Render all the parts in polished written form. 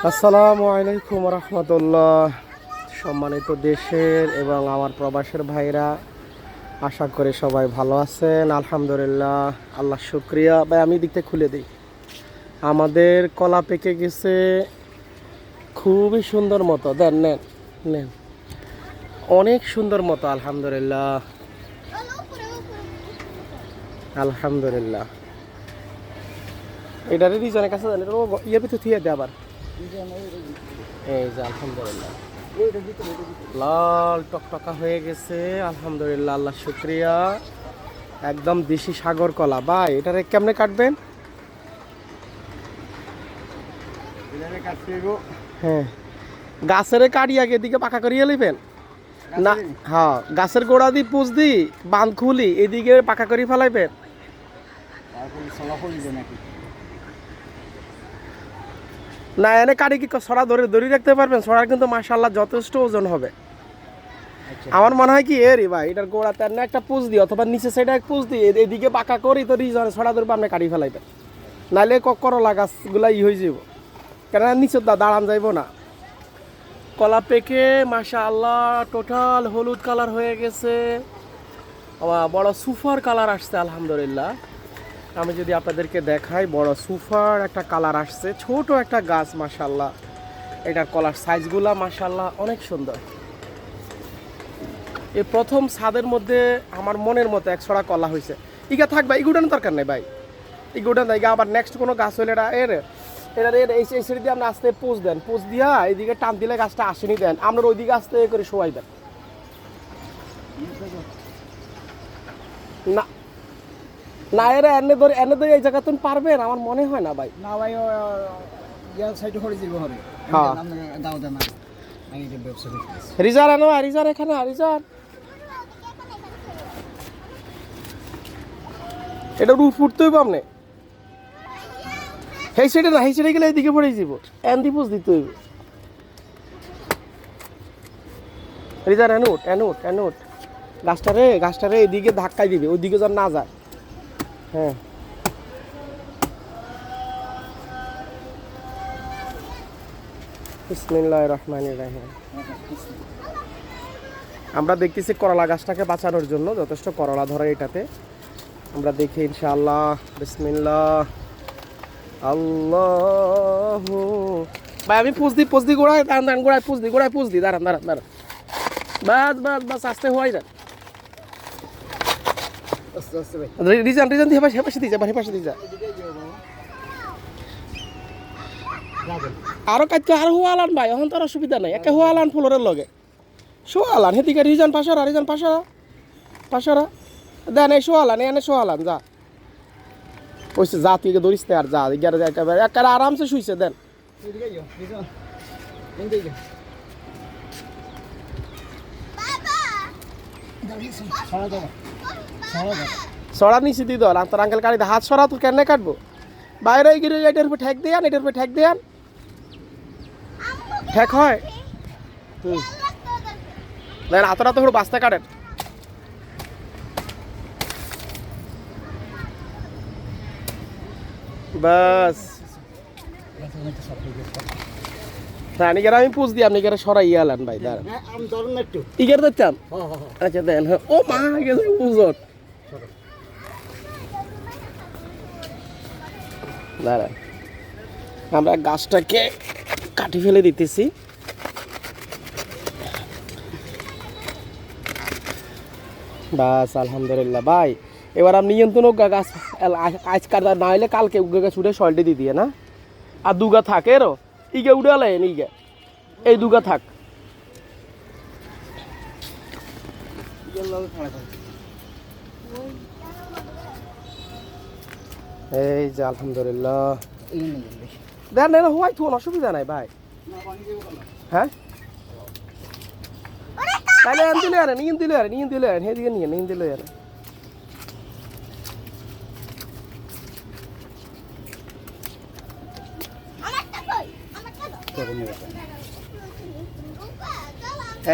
আসসালামু আলাইকুম রহমতুল্লাহ। সম্মানিত দেশের এবং আমার প্রবাসের ভাইরা, আশা করি সবাই ভালো আছেন। আলহামদুলিল্লাহ, আল্লাহ শুক্রিয়া। ভাই আমি দিকটা খুলে দিই। আমাদের কলা পেকে গেছে খুবই সুন্দর মতো। দেন, নেন নেন, অনেক সুন্দর মতো। আলহামদুলিল্লাহ আলহামদুলিল্লাহ। এটা রিজনের কাছে জানি ইয়ে ভিতরে থিয়ে দে আবার। এই যে আলহামদুলিল্লাহ লাল টকটকা হয়ে গেছে। আলহামদুলিল্লাহ, আল্লাহ শুক্রিয়া। একদম দেশি সাগর কলা। ভাই এটারে কেমনে কাটবেন? হ্যাঁ, গাছের কাটি আগে এদিকে পাকা করিয়ে লিবেন না। হ্যাঁ, গাছের গোড়া দি পুষ দি বাঁধ খুলি এদিকে পাকা করি ফেলাইবেন। না এনে কাটি কি ছড়া ধরে ধরে রাখতে পারবেন? ছড়ার কিন্তু মাশাআল্লাহ যথেষ্ট ওজন হবে। আমার মনে হয় কি এরই ভাই, এটার গোড়া তার না একটা পুষ দিই অথবা নিচে সাইডে এক পুষ দিই, এদিকে পাকা করি তো রিজনে ছড়া ধরবে, আপনি কাটি ফেলাইবেন। নাইলে করলা গাছগুলা হয়ে যাব, কেন নিচে দাঁড়ান যাইব না। কলা পেকে মাশাআল্লাহ টোটাল হলুদ কালার হয়ে গেছে, বড় সুপার কালার আসছে। আলহামদুলিল্লাহ, আমি যদি আপনাদেরকে দেখাই, বড় সুপার একটা কালার আসছে। ছোট একটা গাছ মাশাআল্লাহ, এটার কলার সাইজগুলা মাশাআল্লাহ অনেক সুন্দর। এই প্রথম ছাদের মধ্যে আমার মনের মতো একশোটা কলা হয়েছে। ইগা থাক ভাই, ইগুডানো দরকার নেই ভাই, ইগুডান ইগা আবার নেক্সট কোনো গাছ হলে এটা এই সিঁড়ি দিয়ে আপনি আস্তে পুষ দেন, পুষ দিয়া এইদিকে টান দিলে গাছটা আসেনি দেন, আপনার ওইদিকে আস্তে করে শোয়াই দেন। না না, এনে ধরে এই জায়গা তুমি পারবেন? আমার মনে হয় না ভাই। না ভাই, সাইডে করে দিব হবে। হ্যাঁ, দাও দেন না, আমি এটা ব্যবসা করতেছি। রিজার আনো, রিজার এখানে, রিজার এটা রুট ফুটতে হইব আপনি। সেই সাইডে না, সেই সাইডে গেলে এইদিকে পড়ে যাব, এন্দি পুষ দিতে হইব। রিজার এনুট এনুট এনুট গাছটারে এদিকে ধাক্কাই দিবে, ওইদিকে যেন না যায়। হ্যাঁ, বিসমিল্লাহির রহমানির রহিম। আমরা দেখতেছি করলা গাছটাকে বাঁচানোর জন্য যথেষ্ট করলা ধরে এটাতে। আমরা দেখি ইনশাআল্লাহ। বিসমিল্লাহ আল্লাহু। ভাই আমি পুষ দি গোড়ায়, দাঁড়ান গোড়ায় পুষ দি দাঁড়ান। বাস আস্তে হওয়াই যান। আস্তে আস্তে ভাই, রিজান দিয়ে হেপাশে দিয়ে যা, হেপাশে দিয়ে যা। আরো কাটতে আরো হোয়ালান ভাই, এখন তো আর অসুবিধা নাই। একে হোয়ালান ফুলরের লগে শোয়ালান, হেদিকে রিজান পাশারা দেন। এই শোয়ালান, এনে শোয়ালান যা। কইছে যা, তুই ধরিস আর যা। একেবারে আরামসে শুইছে দেন। সরা নিচে দিয়ে দল তোর আঙ্কেল গাড়িতে হাত সরা, তুই কেন কাটবো? বাইরে গিয়ে এটার উপর ঠেক দেন, এটার উপর ঠেক দেন, ঠেক হয়। দেন হাতটা তো বাঁচতে কাটেন। বাস আমি পুষ দিই, আপনি কেন সরাই আলেন ভাই? দাঁড়ান ইগের দেখতাম। আচ্ছা দেন। ও মা গেছে পুজোর। দাঁড়ান, আমরা গাছটাকে কাটি ফেলে দিতেছি। বাস আলহামদুলিল্লাহ ভাই, এবার আপনি নিয়ন্ত্রণ গাছ আজ কাটা না হলে কালকে উগে ছুটে সল্টে দিয়ে দিয়ে না। আর দুগা থাকে এরও ইগে উড়ালেন, ইগে এই দুগা থাক। এই যে আলহামদুলিল্লাহ দেন, হওয়াই তো অসুবিধা নাই ভাই। হ্যাঁ, তাহলে নিয়ে দিলে হেদিকে নিয়ে দিলে।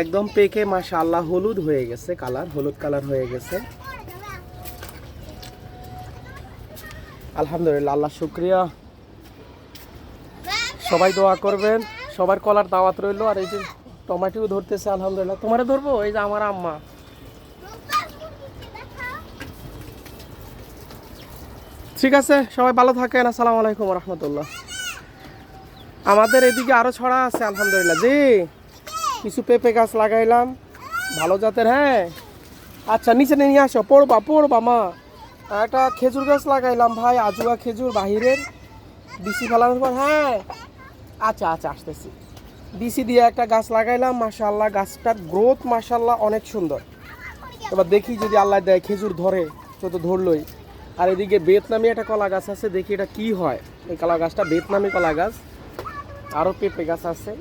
একদম পেকে মাশাআল্লাহ হলুদ হয়ে গেছে, হলুদ কালার হয়ে গেছে। আলহামদুলিল্লাহ, আল্লাহ শুক্রিয়া। সবাই দোয়া করবেন, সবার কলার দাওয়াত রইলো। আর এই যে টমেটো ধরতেছে আলহামদুলিল্লাহ। তোমারে ধরবো, এই যে আমার আম্মা। ঠিক আছে, সবাই ভালো থাকেন। আসসালামু আলাইকুম রহমতুল্লাহ। আমাদের এদিকে আরো ছড়া আছে আলহামদুলিল্লাহ। জি, কিছু পেঁপে গাছ লাগাইলাম ভালো জাতের। হ্যাঁ আচ্ছা, নিচে নিয়ে আসো, পড়বা মা। আর একটা খেজুর গাছ লাগাইলাম ভাই, আজুয়া খেজুর বাহিরের, বিসি ফেলানোর পর। হ্যাঁ আচ্ছা আচ্ছা, আসতেছি। বিসি দিয়ে একটা গাছ লাগাইলাম, মাশাআল্লাহ গাছটার গ্রোথ মাশাআল্লাহ অনেক সুন্দর। এবার দেখি যদি আল্লাহ দেয় খেজুর ধরে, তো ধরলই। আর এদিকে ভিয়েতনামি একটা কলা গাছ আছে, দেখি এটা কি হয়। এই কলা গাছটা ভিয়েতনামি কলা গাছ। আরও পেঁপে গাছ আছে,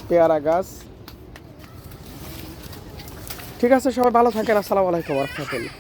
পেয়ারা গাছ। ঠিক আছে, সবাই ভালো থাকেন। আসসালামু আলাইকুম রহমতুল্লাহ।